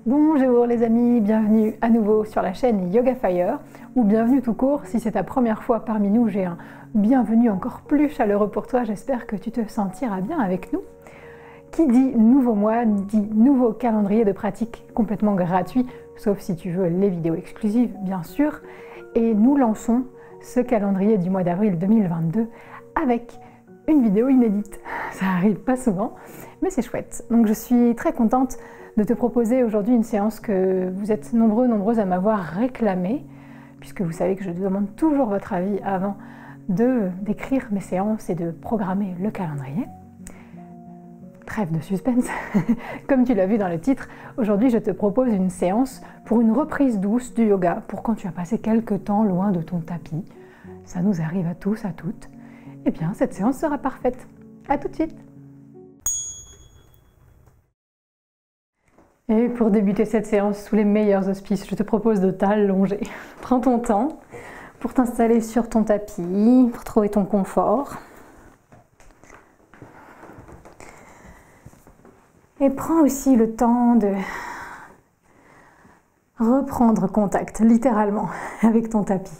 Bonjour les amis, bienvenue à nouveau sur la chaîne Yoga Fire, ou bienvenue tout court si c'est ta première fois parmi nous. J'ai un bienvenue encore plus chaleureux pour toi, j'espère que tu te sentiras bien avec nous. Qui dit nouveau mois dit nouveau calendrier de pratique complètement gratuit, sauf si tu veux les vidéos exclusives bien sûr, et nous lançons ce calendrier du mois d'avril 2022 avec une vidéo inédite. Ça arrive pas souvent, mais c'est chouette. Donc je suis très contente de te proposer aujourd'hui une séance que vous êtes nombreuses à m'avoir réclamée, puisque vous savez que je demande toujours votre avis avant d'écrire mes séances et de programmer le calendrier. Trêve de suspense. Comme tu l'as vu dans le titre, aujourd'hui je te propose une séance pour une reprise douce du yoga, pour quand tu as passé quelques temps loin de ton tapis. Ça nous arrive à tous, à toutes. Eh bien, cette séance sera parfaite. À tout de suite. Et pour débuter cette séance sous les meilleurs auspices, je te propose de t'allonger. Prends ton temps pour t'installer sur ton tapis, pour trouver ton confort. Et prends aussi le temps de reprendre contact, littéralement, avec ton tapis.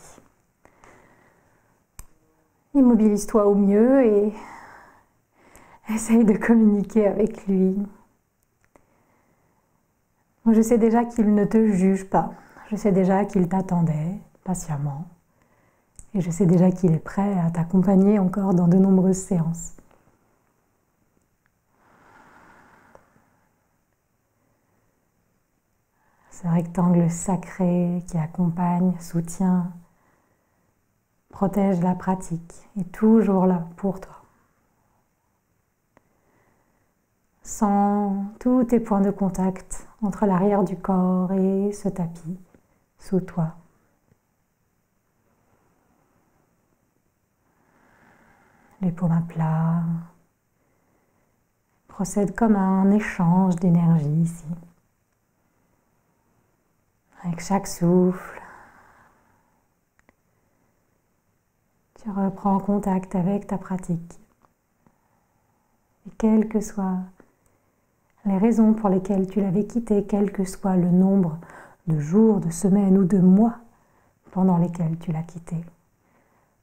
Immobilise-toi au mieux et essaye de communiquer avec lui. Je sais déjà qu'il ne te juge pas, je sais déjà qu'il t'attendait patiemment et je sais déjà qu'il est prêt à t'accompagner encore dans de nombreuses séances. Ce rectangle sacré qui accompagne, soutient, protège la pratique est toujours là pour toi. Sens tous tes points de contact entre l'arrière du corps et ce tapis sous toi. Les paumes à plat. Procède comme un échange d'énergie ici. Avec chaque souffle, tu reprends contact avec ta pratique. Et quelles que soient les raisons pour lesquelles tu l'avais quitté, quel que soit le nombre de jours, de semaines ou de mois pendant lesquels tu l'as quitté,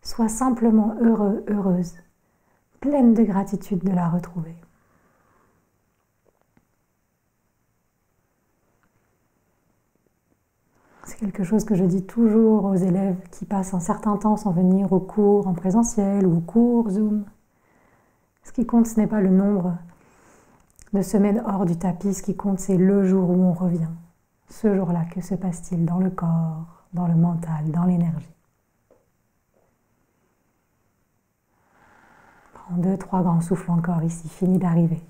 sois simplement heureux, heureuse, pleine de gratitude de la retrouver. C'est quelque chose que je dis toujours aux élèves qui passent un certain temps sans venir aux cours en présentiel ou aux cours Zoom. Ce qui compte, ce n'est pas le nombre de semaines hors du tapis, ce qui compte, c'est le jour où on revient. Ce jour-là, que se passe-t-il dans le corps, dans le mental, dans l'énergie? Prends 2-3 grands souffles encore ici, fini d'arriver.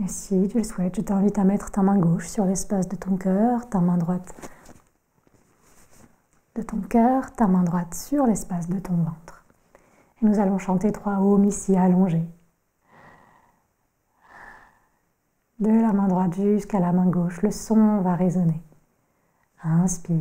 Et si tu le souhaites, je t'invite à mettre ta main gauche sur l'espace de ton cœur, ta main droite de ton cœur, ta main droite sur l'espace de ton ventre. Et nous allons chanter 3 ohms ici allongés. De la main droite jusqu'à la main gauche, le son va résonner. Inspire.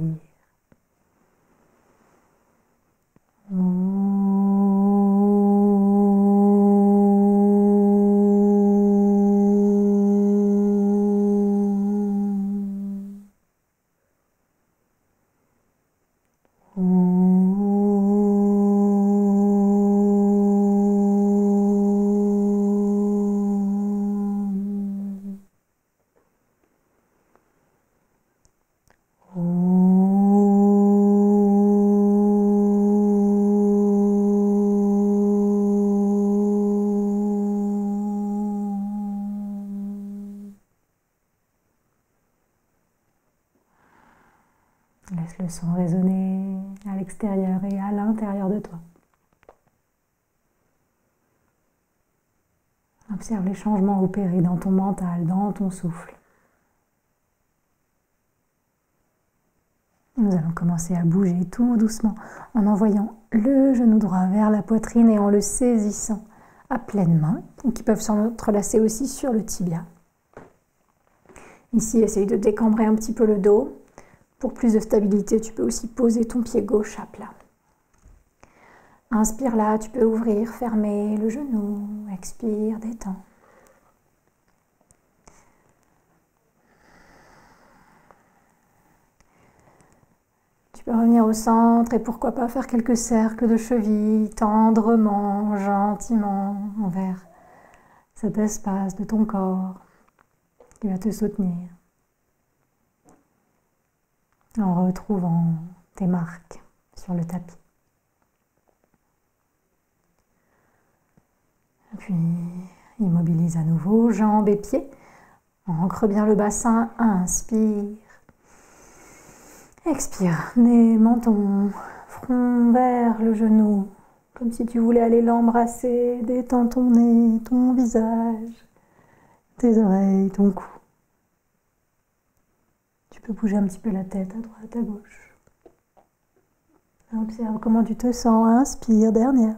Laisse le son résonner à l'extérieur et à l'intérieur de toi. Observe les changements opérés dans ton mental, dans ton souffle. Nous allons commencer à bouger tout doucement en envoyant le genou droit vers la poitrine et en le saisissant à pleine main, ou qui peuvent s'entrelacer aussi sur le tibia. Ici, essaye de décambrer un petit peu le dos. Pour plus de stabilité, tu peux aussi poser ton pied gauche à plat. Inspire là, tu peux ouvrir, fermer le genou. Expire, détends. Tu peux revenir au centre et pourquoi pas faire quelques cercles de chevilles tendrement, gentiment envers cet espace de ton corps qui va te soutenir en retrouvant tes marques sur le tapis. Puis immobilise à nouveau jambes et pieds. Ancre bien le bassin, inspire. Expire, nez, menton, front vers le genou, comme si tu voulais aller l'embrasser. Détends ton nez, ton visage, tes oreilles, ton cou. Tu peux bouger un petit peu la tête à droite, à gauche. Observe comment tu te sens. Inspire, dernière.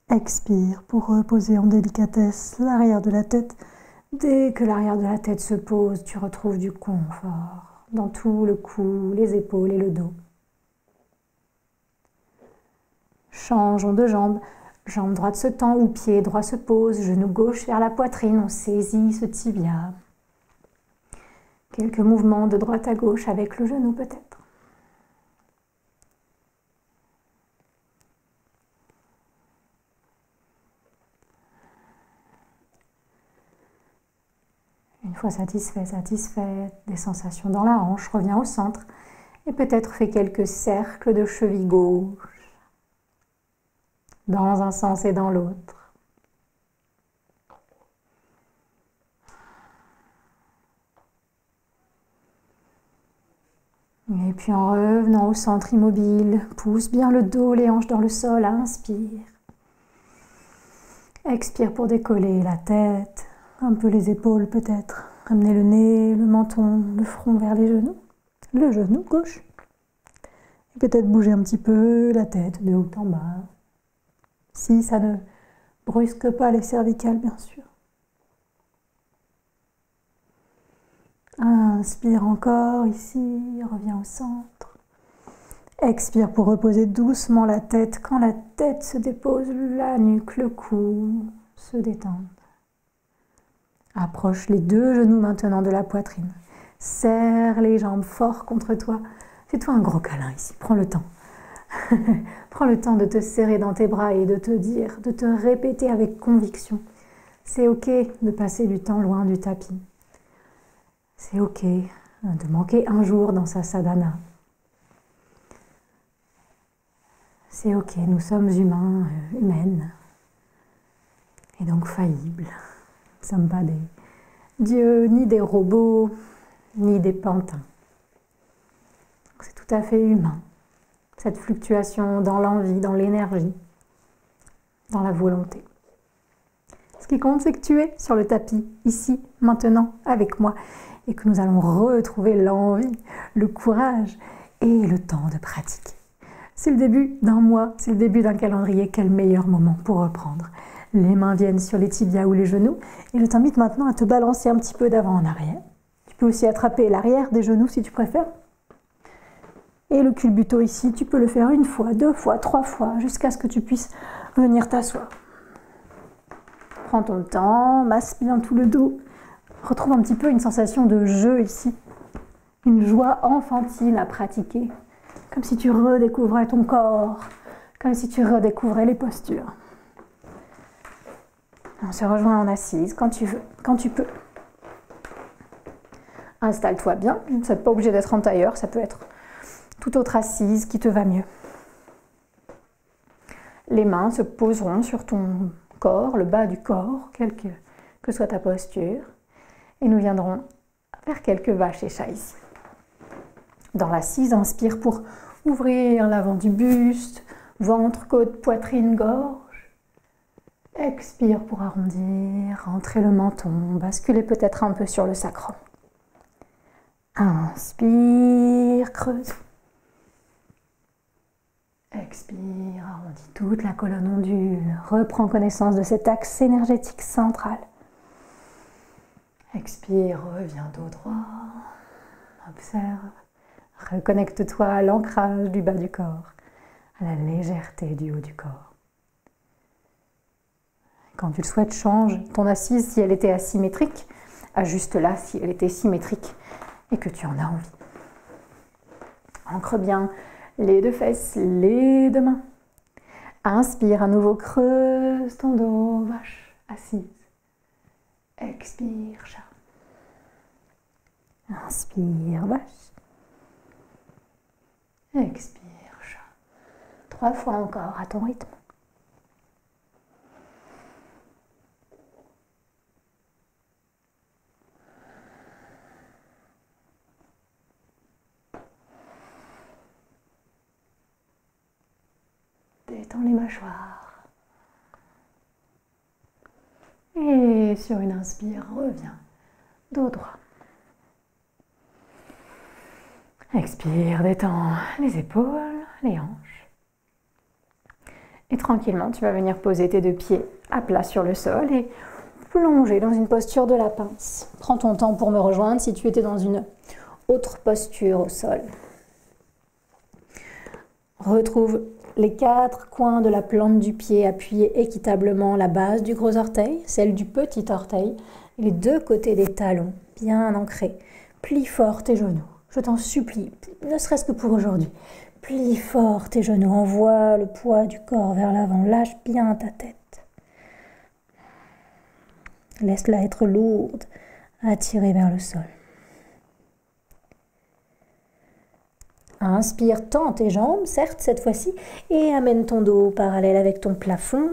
Expire pour reposer en délicatesse l'arrière de la tête. Dès que l'arrière de la tête se pose, tu retrouves du confort dans tout le cou, les épaules et le dos. Changeons de jambe. Jambe droite se tend ou pied droit se pose. Genou gauche vers la poitrine. On saisit ce tibia. Quelques mouvements de droite à gauche avec le genou peut-être. Une fois satisfait, des sensations dans la hanche, reviens au centre et peut-être fais quelques cercles de cheville gauche dans un sens et dans l'autre. Et puis en revenant au centre immobile, pousse bien le dos, les hanches dans le sol, inspire. Expire pour décoller la tête. Un peu les épaules peut-être, amener le nez, le menton, le front vers les genoux, le genou gauche. Et peut-être bouger un petit peu la tête de haut en bas, si ça ne brusque pas les cervicales bien sûr. Inspire encore ici, reviens au centre. Expire pour reposer doucement la tête. Quand la tête se dépose, la nuque, le cou se détendent. Approche les deux genoux maintenant de la poitrine. Serre les jambes fort contre toi. Fais-toi un gros câlin ici. Prends le temps. Prends le temps de te serrer dans tes bras et de te dire, de te répéter avec conviction. C'est ok de passer du temps loin du tapis. C'est ok de manquer un jour dans sa sadhana. C'est ok, nous sommes humains, humaines. Et donc faillibles. Nous ne sommes pas des dieux, ni des robots, ni des pantins. C'est tout à fait humain, cette fluctuation dans l'envie, dans l'énergie, dans la volonté. Ce qui compte, c'est que tu es sur le tapis, ici, maintenant, avec moi, et que nous allons retrouver l'envie, le courage et le temps de pratiquer. C'est le début d'un mois, c'est le début d'un calendrier, quel meilleur moment pour reprendre. Les mains viennent sur les tibias ou les genoux et je t'invite maintenant à te balancer un petit peu d'avant en arrière. Tu peux aussi attraper l'arrière des genoux si tu préfères. Et le culbuto ici, tu peux le faire une fois, 2 fois, 3 fois, jusqu'à ce que tu puisses venir t'asseoir. Prends ton temps, masse bien tout le dos. Retrouve un petit peu une sensation de jeu ici. Une joie enfantine à pratiquer. Comme si tu redécouvrais ton corps, comme si tu redécouvrais les postures. On se rejoint en assise quand tu veux, quand tu peux. Installe-toi bien, ça n'est pas obligé d'être en tailleur, ça peut être toute autre assise qui te va mieux. Les mains se poseront sur ton corps, le bas du corps, quelle que soit ta posture. Et nous viendrons faire quelques vaches et chats ici. Dans l'assise, inspire pour ouvrir l'avant du buste, ventre, côte, poitrine, gorge. Expire pour arrondir, rentrer le menton, basculer peut-être un peu sur le sacrum. Inspire, creuse. Expire, arrondis toute la colonne ondule. Reprends connaissance de cet axe énergétique central. Expire, reviens dos droit. Observe. Reconnecte-toi à l'ancrage du bas du corps, à la légèreté du haut du corps. Quand tu le souhaites, change ton assise si elle était asymétrique. Ajuste-la si elle était symétrique et que tu en as envie. Ancre bien les deux fesses, les deux mains. Inspire à nouveau, creuse ton dos, vache, assise. Expire, chat. Inspire, vache. Expire, chat. 3 fois encore à ton rythme. Détends les mâchoires. Et sur une inspire, reviens. Dos droit. Expire, détends les épaules, les hanches. Et tranquillement, tu vas venir poser tes 2 pieds à plat sur le sol et plonger dans une posture de la pince. Prends ton temps pour me rejoindre si tu étais dans une autre posture au sol. Retrouve les 4 coins de la plante du pied, appuyés équitablement la base du gros orteil, celle du petit orteil, et les 2 côtés des talons, bien ancrés. Plie fort tes genoux, je t'en supplie, ne serait-ce que pour aujourd'hui. Plie fort tes genoux, envoie le poids du corps vers l'avant, lâche bien ta tête. Laisse-la être lourde, attirée vers le sol. Inspire, tends tes jambes, certes cette fois-ci, et amène ton dos parallèle avec ton plafond,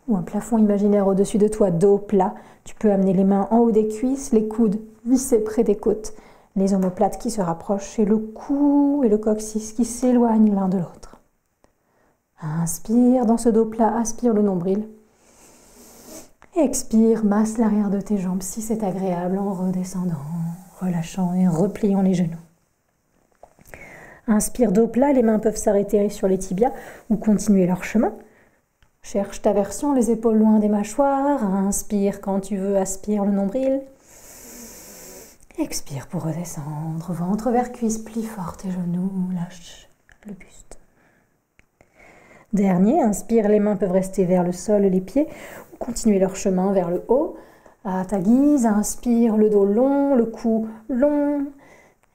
ou un plafond imaginaire au-dessus de toi, dos plat. Tu peux amener les mains en haut des cuisses, les coudes vissés près des côtes, les omoplates qui se rapprochent, et le cou et le coccyx qui s'éloignent l'un de l'autre. Inspire dans ce dos plat, aspire le nombril. Expire, masse l'arrière de tes jambes si c'est agréable en redescendant, relâchant et repliant les genoux. Inspire dos plat, les mains peuvent s'arrêter sur les tibias ou continuer leur chemin. Cherche ta version, les épaules loin des mâchoires. Inspire quand tu veux, aspire le nombril. Expire pour redescendre, ventre vers cuisse, plie fort tes genoux, lâche le buste. Dernier, inspire, les mains peuvent rester vers le sol, les pieds, ou continuer leur chemin vers le haut. À ta guise, inspire, le dos long, le cou long.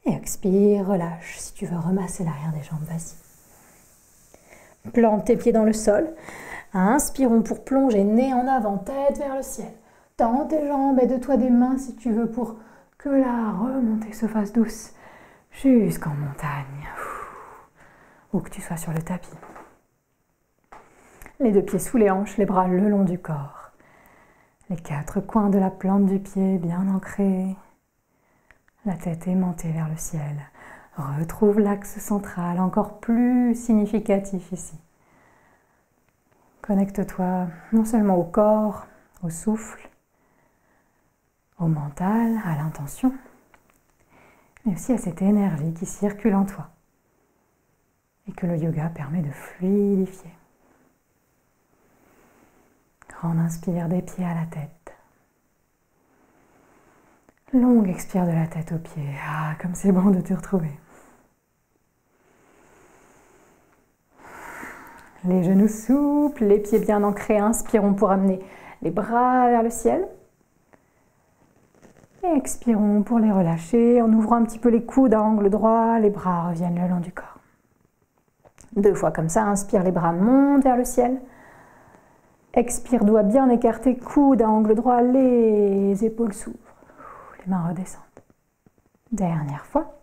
Et expire, relâche. Si tu veux remasser l'arrière des jambes, vas-y. Plante tes pieds dans le sol. Inspirons pour plonger, nez en avant, tête vers le ciel. Tends tes jambes, aide-toi des mains si tu veux pour que la remontée se fasse douce jusqu'en montagne. Ou que tu sois sur le tapis. Les 2 pieds sous les hanches, les bras le long du corps. Les 4 coins de la plante du pied bien ancrés. La tête aimantée vers le ciel. Retrouve l'axe central, encore plus significatif ici. Connecte-toi non seulement au corps, au souffle, au mental, à l'intention, mais aussi à cette énergie qui circule en toi et que le yoga permet de fluidifier. Grande inspire des pieds à la tête. Longue expire de la tête aux pieds. Ah, comme c'est bon de te retrouver. Les genoux souples, les pieds bien ancrés. Inspirons pour amener les bras vers le ciel. Et expirons pour les relâcher en ouvrant un petit peu les coudes à angle droit. Les bras reviennent le long du corps. 2 fois comme ça. Inspire, les bras montent vers le ciel. Expire, doigts bien écartés, coudes à angle droit, les épaules s'ouvrent. Les mains redescendent. Dernière fois.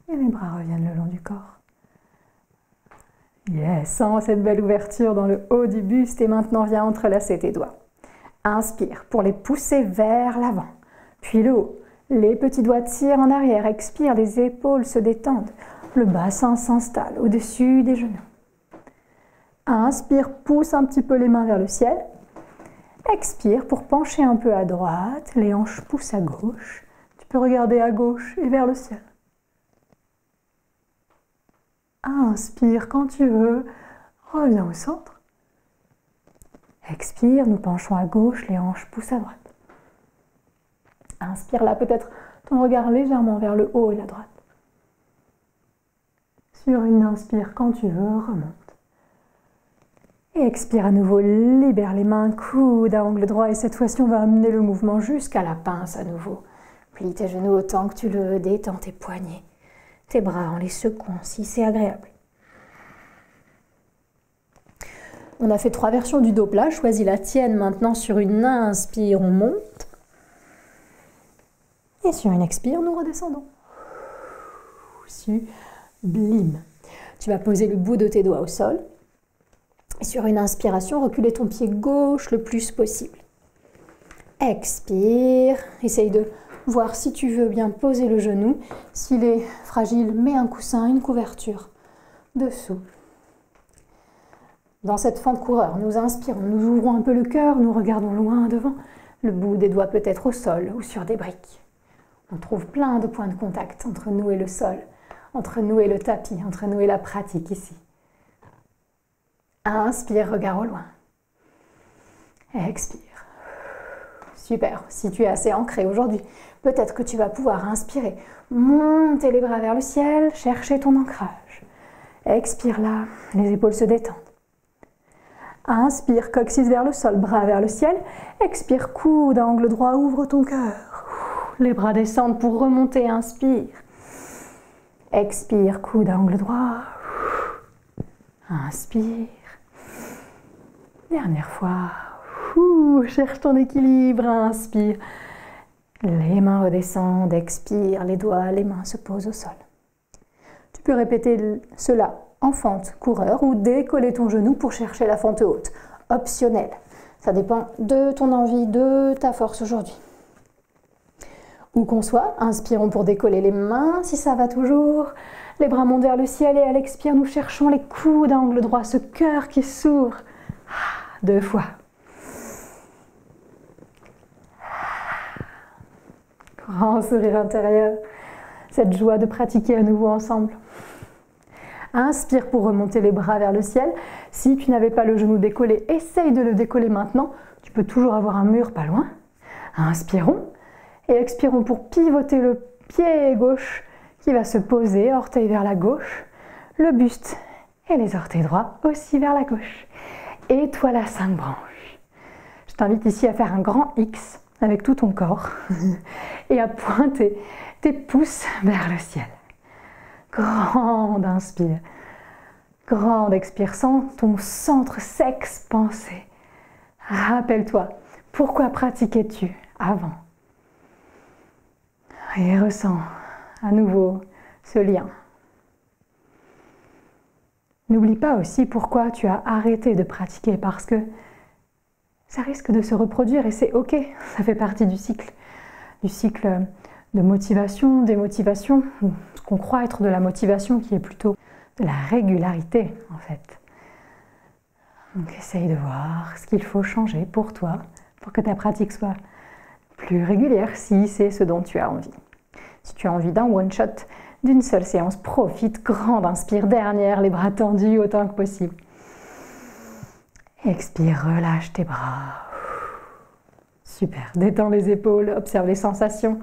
Et les bras reviennent le long du corps. Yes, sens cette belle ouverture dans le haut du buste et maintenant viens entrelacer tes doigts. Inspire pour les pousser vers l'avant. Puis le haut. Les petits doigts tirent en arrière. Expire, les épaules se détendent. Le bassin s'installe au-dessus des genoux. Inspire, pousse un petit peu les mains vers le ciel. Expire pour pencher un peu à droite. Les hanches poussent à gauche. Tu peux regarder à gauche et vers le ciel. Inspire quand tu veux, reviens au centre. Expire, nous penchons à gauche, les hanches poussent à droite. Inspire là, peut-être ton regard légèrement vers le haut et la droite. Sur une inspire quand tu veux, remonte. Et expire à nouveau, libère les mains, coude à angle droit et cette fois-ci on va amener le mouvement jusqu'à la pince à nouveau. Plie tes genoux autant que tu le veux, détends tes poignets, tes bras en les secouant si c'est agréable. On a fait 3 versions du dos plat, choisis la tienne maintenant. Sur une inspire, on monte. Et sur une expire, nous redescendons. Sublime. Tu vas poser le bout de tes doigts au sol. Et sur une inspiration, reculer ton pied gauche le plus possible. Expire. Essaye de voir si tu veux bien poser le genou. S'il est fragile, mets un coussin, une couverture dessous. Dans cette fente coureur, nous inspirons, nous ouvrons un peu le cœur, nous regardons loin devant. Le bout des doigts peut être au sol ou sur des briques. On trouve plein de points de contact entre nous et le sol, entre nous et le tapis, entre nous et la pratique ici. Inspire, regard au loin. Expire. Super, si tu es assez ancré aujourd'hui, peut-être que tu vas pouvoir inspirer, monter les bras vers le ciel, chercher ton ancrage. Expire là, les épaules se détendent. Inspire, coccyx vers le sol, bras vers le ciel. Expire, coude à angle droit, ouvre ton cœur. Les bras descendent pour remonter, inspire. Expire, coude à angle droit. Inspire. Dernière fois. Cherche ton équilibre, inspire. Les mains redescendent, expire, les doigts, les mains se posent au sol. Tu peux répéter cela en fente coureur ou décoller ton genou pour chercher la fente haute. Optionnel. Ça dépend de ton envie, de ta force aujourd'hui. Où qu'on soit, inspirons pour décoller les mains si ça va toujours. Les bras montent vers le ciel et à l'expire, nous cherchons les coudes à angle droit, ce cœur qui s'ouvre. 2 fois. Grand sourire intérieur. Cette joie de pratiquer à nouveau ensemble. Inspire pour remonter les bras vers le ciel. Si tu n'avais pas le genou décollé, essaye de le décoller maintenant. Tu peux toujours avoir un mur pas loin. Inspirons et expirons pour pivoter le pied gauche qui va se poser, orteil vers la gauche, le buste et les orteils droits aussi vers la gauche. Étoile à 5 branches. Je t'invite ici à faire un grand X avec tout ton corps et à pointer tes pouces vers le ciel. Grande inspire, grande expire, sens ton centre s'expanser. Rappelle-toi, pourquoi pratiquais-tu avant? Et ressens à nouveau ce lien. N'oublie pas aussi pourquoi tu as arrêté de pratiquer, parce que ça risque de se reproduire et c'est ok, ça fait partie du cycle de motivation, démotivation, ce qu'on croit être de la motivation qui est plutôt de la régularité en fait. Donc essaye de voir ce qu'il faut changer pour toi, pour que ta pratique soit plus régulière si c'est ce dont tu as envie. Si tu as envie d'un one-shot, d'une seule séance, profite, grande inspire, dernière, les bras tendus autant que possible. Expire, relâche tes bras. Super, détends les épaules, observe les sensations.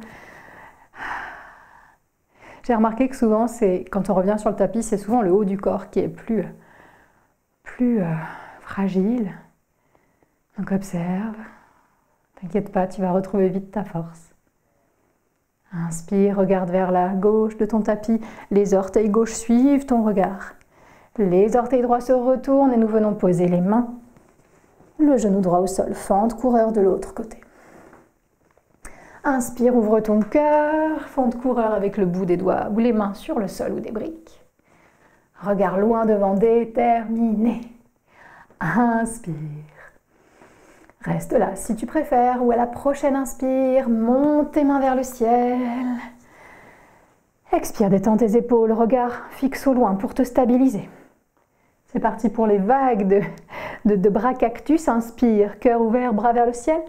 J'ai remarqué que souvent, quand on revient sur le tapis, c'est souvent le haut du corps qui est plus fragile. Donc observe. T'inquiète pas, tu vas retrouver vite ta force. Inspire, regarde vers la gauche de ton tapis. Les orteils gauches suivent ton regard. Les orteils droits se retournent et nous venons poser les mains. Le genou droit au sol, fente coureur de l'autre côté. Inspire, ouvre ton cœur, fente coureur avec le bout des doigts ou les mains sur le sol ou des briques. Regard loin devant, déterminé. Inspire. Reste là si tu préfères ou à la prochaine inspire, monte tes mains vers le ciel. Expire, détends tes épaules, regard fixe au loin pour te stabiliser. C'est parti pour les vagues de bras cactus. Inspire, cœur ouvert, bras vers le ciel.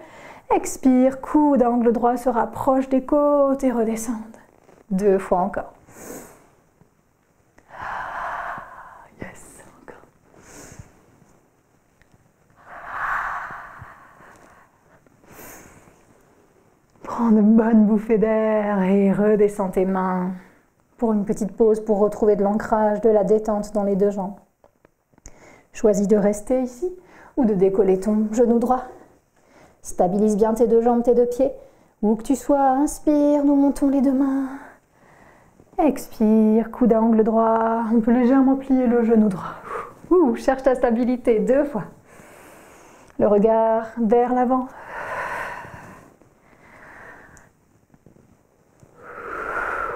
Expire, coude à angle droit se rapproche des côtes et redescendent. 2 fois encore. Yes, encore. Prends de bonnes bouffées d'air et redescends tes mains pour une petite pause pour retrouver de l'ancrage, de la détente dans les 2 jambes. Choisis de rester ici ou de décoller ton genou droit. Stabilise bien tes 2 jambes, tes 2 pieds. Où que tu sois, inspire, nous montons les 2 mains. Expire, coude à angle droit. On peut légèrement plier le genou droit. Cherche ta stabilité 2 fois. Le regard vers l'avant.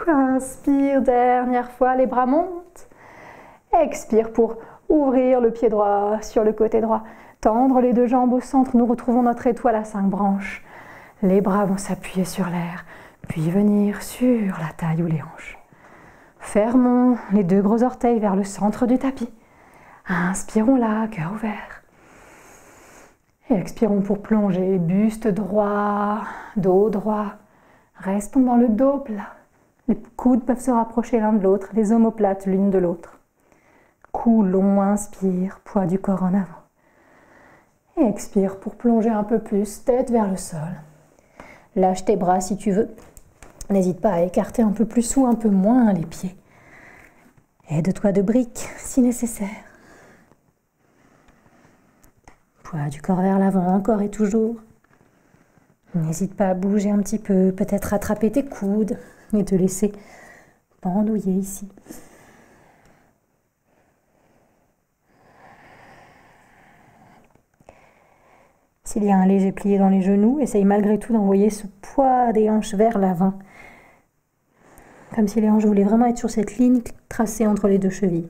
Inspire, dernière fois, les bras montent. Expire pour ouvrir le pied droit sur le côté droit. Tendre les 2 jambes au centre, nous retrouvons notre étoile à 5 branches. Les bras vont s'appuyer sur l'air, puis venir sur la taille ou les hanches. Fermons les 2 gros orteils vers le centre du tapis. Inspirons là, cœur ouvert. Et expirons pour plonger, buste droit, dos droit. Restons dans le dos plat. Les coudes peuvent se rapprocher l'un de l'autre, les omoplates l'une de l'autre. Cou long, inspire, poids du corps en avant. Et expire pour plonger un peu plus, tête vers le sol. Lâche tes bras si tu veux. N'hésite pas à écarter un peu plus ou un peu moins les pieds. Aide-toi de briques si nécessaire. Poids du corps vers l'avant, encore et toujours. N'hésite pas à bouger un petit peu, peut-être rattraper tes coudes et te laisser pendouiller ici. S'il y a un léger plié dans les genoux, essaye malgré tout d'envoyer ce poids des hanches vers l'avant. Comme si les hanches voulaient vraiment être sur cette ligne tracée entre les 2 chevilles.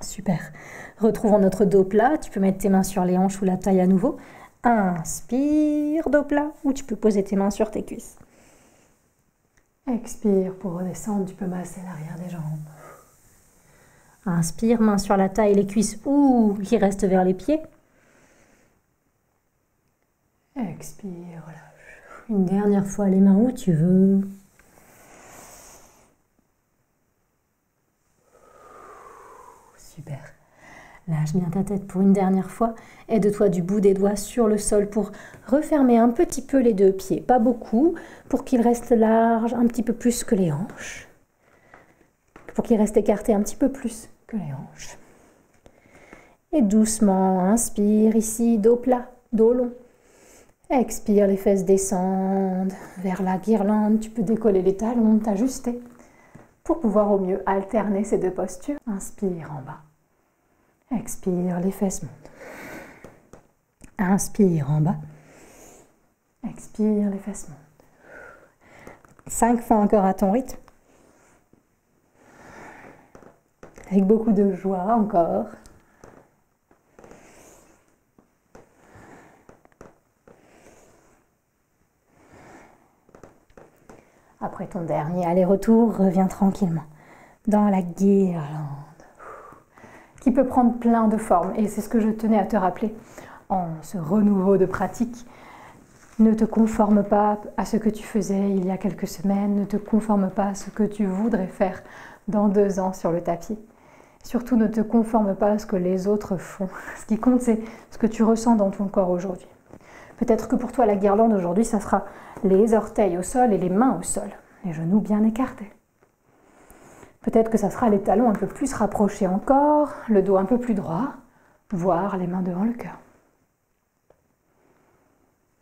Super. Retrouvons notre dos plat. Tu peux mettre tes mains sur les hanches ou la taille à nouveau. Inspire, dos plat, ou tu peux poser tes mains sur tes cuisses. Expire pour redescendre, tu peux masser l'arrière des jambes. Inspire, main sur la taille, les cuisses ou qui restent vers les pieds. Expire, relâche. Une dernière fois, les mains où tu veux. Super. Lâche bien ta tête pour une dernière fois. Aide-toi du bout des doigts sur le sol pour refermer un petit peu les 2 pieds. Pas beaucoup, pour qu'ils restent larges, un petit peu plus que les hanches. Pour qu'ils restent écartés un petit peu plus que les hanches. Et doucement, inspire ici, dos plat, dos long. Expire, les fesses descendent vers la guirlande. Tu peux décoller les talons, t'ajuster pour pouvoir au mieux alterner ces 2 postures. Inspire en bas. Expire, les fesses montent. Inspire en bas. Expire, les fesses montent. 5 fois encore à ton rythme. Avec beaucoup de joie encore. Après ton dernier aller-retour, reviens tranquillement dans la guirlande, qui peut prendre plein de formes. Et c'est ce que je tenais à te rappeler en ce renouveau de pratique. Ne te conforme pas à ce que tu faisais il y a quelques semaines. Ne te conforme pas à ce que tu voudrais faire dans 2 ans sur le tapis. Surtout, ne te conforme pas à ce que les autres font. Ce qui compte, c'est ce que tu ressens dans ton corps aujourd'hui. Peut-être que pour toi, la guirlande aujourd'hui, ça sera les orteils au sol et les mains au sol, les genoux bien écartés. Peut-être que ça sera les talons un peu plus rapprochés encore, le dos un peu plus droit, voire les mains devant le cœur.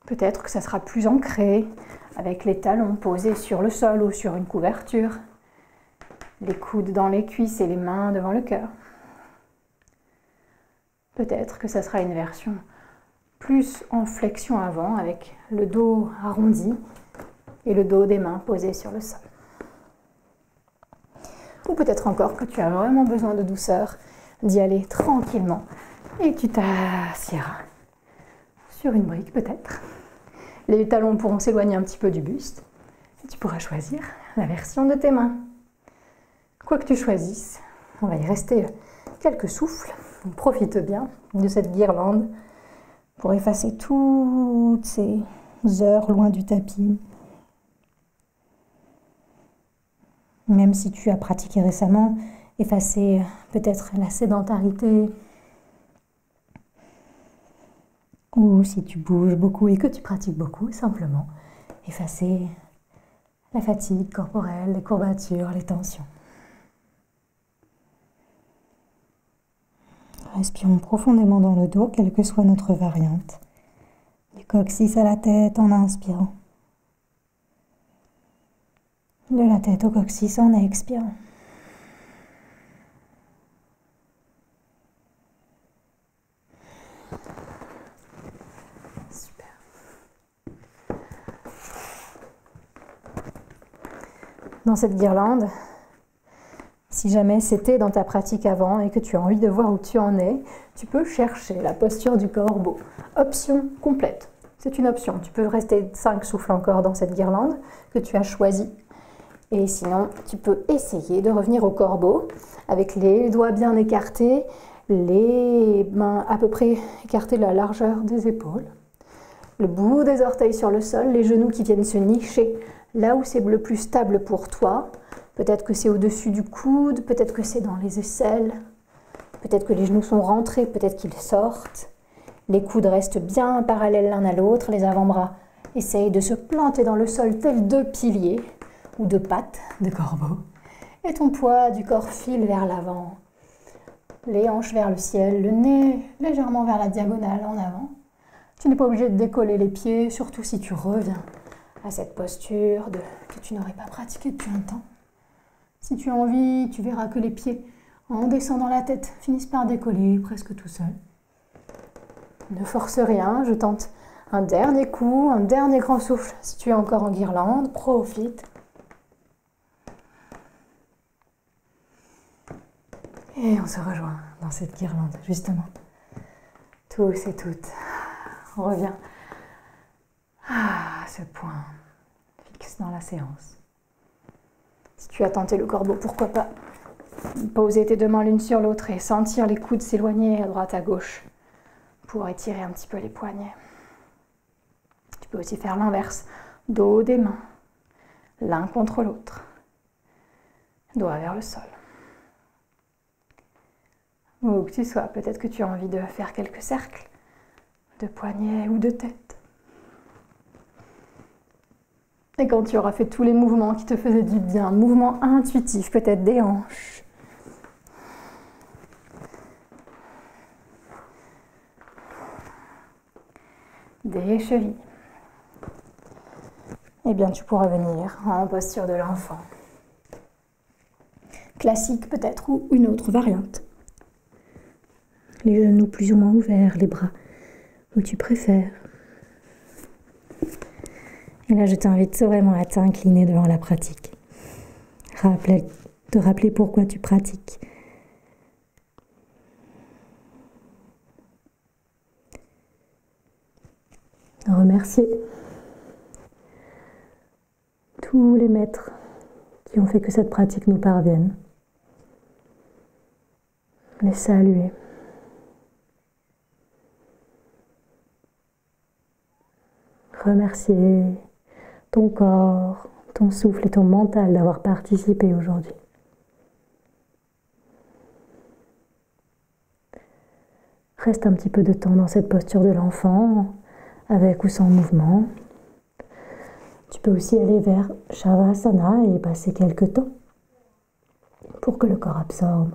Peut-être que ça sera plus ancré, avec les talons posés sur le sol ou sur une couverture, les coudes dans les cuisses et les mains devant le cœur. Peut-être que ça sera une version plus en flexion avant, avec le dos arrondi et le dos des mains posés sur le sol. Ou peut-être encore que tu as vraiment besoin de douceur, d'y aller tranquillement et tu t'assieras sur une brique peut-être. Les talons pourront s'éloigner un petit peu du buste et tu pourras choisir la version de tes mains. Quoi que tu choisisses, on va y rester quelques souffles. profite bien de cette guirlande pour effacer toutes ces heures loin du tapis. Même si tu as pratiqué récemment, effacer peut-être la sédentarité. Ou si tu bouges beaucoup et que tu pratiques beaucoup, simplement effacer la fatigue corporelle, les courbatures, les tensions. Respirons profondément dans le dos, quelle que soit notre variante. Du coccyx à la tête en inspirant. De la tête au coccyx en expirant. Super. Dans cette guirlande, si jamais c'était dans ta pratique avant et que tu as envie de voir où tu en es, tu peux chercher la posture du corbeau. Option complète. C'est une option. Tu peux rester 5 souffles encore dans cette guirlande que tu as choisie. Et sinon, tu peux essayer de revenir au corbeau avec les doigts bien écartés, les mains à peu près écartées de la largeur des épaules, le bout des orteils sur le sol, les genoux qui viennent se nicher là où c'est le plus stable pour toi. Peut-être que c'est au-dessus du coude, peut-être que c'est dans les aisselles, peut-être que les genoux sont rentrés, peut-être qu'ils sortent. Les coudes restent bien parallèles l'un à l'autre, les avant-bras essayent de se planter dans le sol tels 2 piliers ou 2 pattes de corbeau. Et ton poids du corps file vers l'avant, les hanches vers le ciel, le nez légèrement vers la diagonale en avant. Tu n'es pas obligé de décoller les pieds, surtout si tu reviens à cette posture que tu n'aurais pas pratiquée depuis un temps. Si tu as envie, tu verras que les pieds, en descendant la tête, finissent par décoller presque tout seuls. Ne force rien, je tente un dernier coup, un dernier grand souffle. Si tu es encore en guirlande, profite. Et on se rejoint dans cette guirlande, justement. Tous et toutes. On revient à ce point fixe dans la séance. Si tu as tenté le corbeau, pourquoi pas poser tes 2 mains l'une sur l'autre et sentir les coudes s'éloigner à droite à gauche pour étirer un petit peu les poignets. Tu peux aussi faire l'inverse, dos des mains, l'un contre l'autre, doigts vers le sol. Où que tu sois, peut-être que tu as envie de faire quelques cercles de poignets ou de tête. Et quand tu auras fait tous les mouvements qui te faisaient du bien, mouvements intuitifs, peut-être des hanches, des chevilles, eh bien tu pourras venir en posture de l'enfant. Classique peut-être ou une autre variante. Les genoux plus ou moins ouverts, les bras où tu préfères. Et là, je t'invite vraiment à t'incliner devant la pratique. Te rappeler pourquoi tu pratiques. Remercier tous les maîtres qui ont fait que cette pratique nous parvienne. Les saluer. Remercier ton corps, ton souffle et ton mental d'avoir participé aujourd'hui. Reste un petit peu de temps dans cette posture de l'enfant, avec ou sans mouvement. Tu peux aussi aller vers Shavasana et passer quelques temps pour que le corps absorbe.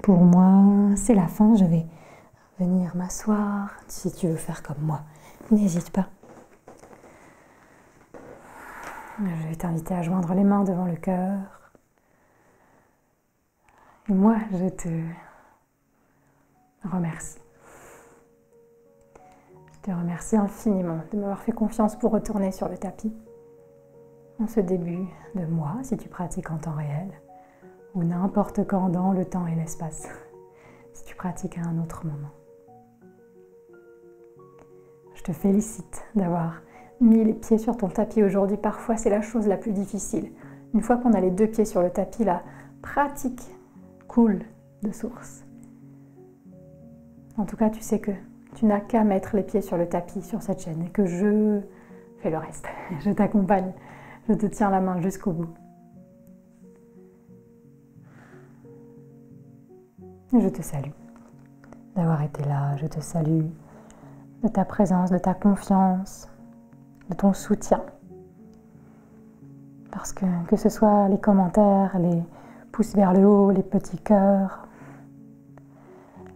Pour moi, c'est la fin, je vais venir m'asseoir. Si tu veux faire comme moi, n'hésite pas. Je vais t'inviter à joindre les mains devant le cœur. Et moi, je te remercie. Je te remercie infiniment de m'avoir fait confiance pour retourner sur le tapis en ce début de mois, si tu pratiques en temps réel, ou n'importe quand dans le temps et l'espace, si tu pratiques à un autre moment. Je te félicite d'avoir mis les pieds sur ton tapis aujourd'hui. Parfois, c'est la chose la plus difficile. Une fois qu'on a les 2 pieds sur le tapis, la pratique coule de source. En tout cas, tu sais que tu n'as qu'à mettre les pieds sur le tapis sur cette chaîne et que je fais le reste. Je t'accompagne, je te tiens la main jusqu'au bout. Et je te salue d'avoir été là, je te salue de ta présence, de ta confiance, de ton soutien. Parce que ce soit les commentaires, les pouces vers le haut, les petits cœurs,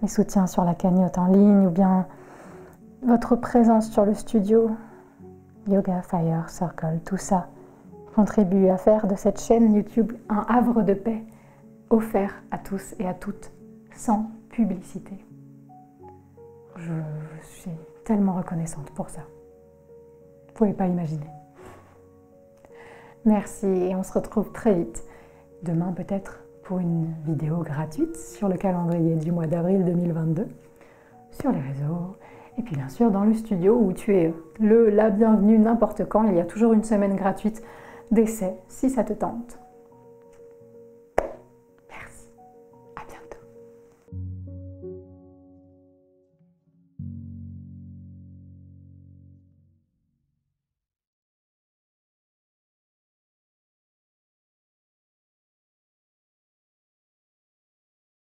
les soutiens sur la cagnotte en ligne ou bien votre présence sur le studio, Yoga Fire Circle, tout ça contribue à faire de cette chaîne YouTube un havre de paix offert à tous et à toutes, sans publicité. Je suis tellement reconnaissante pour ça. Vous ne pouvez pas imaginer. Merci et on se retrouve très vite. Demain peut-être pour une vidéo gratuite sur le calendrier du mois d'avril 2022, sur les réseaux, et puis bien sûr dans le studio où tu es la bienvenue n'importe quand. Il y a toujours une semaine gratuite d'essai si ça te tente.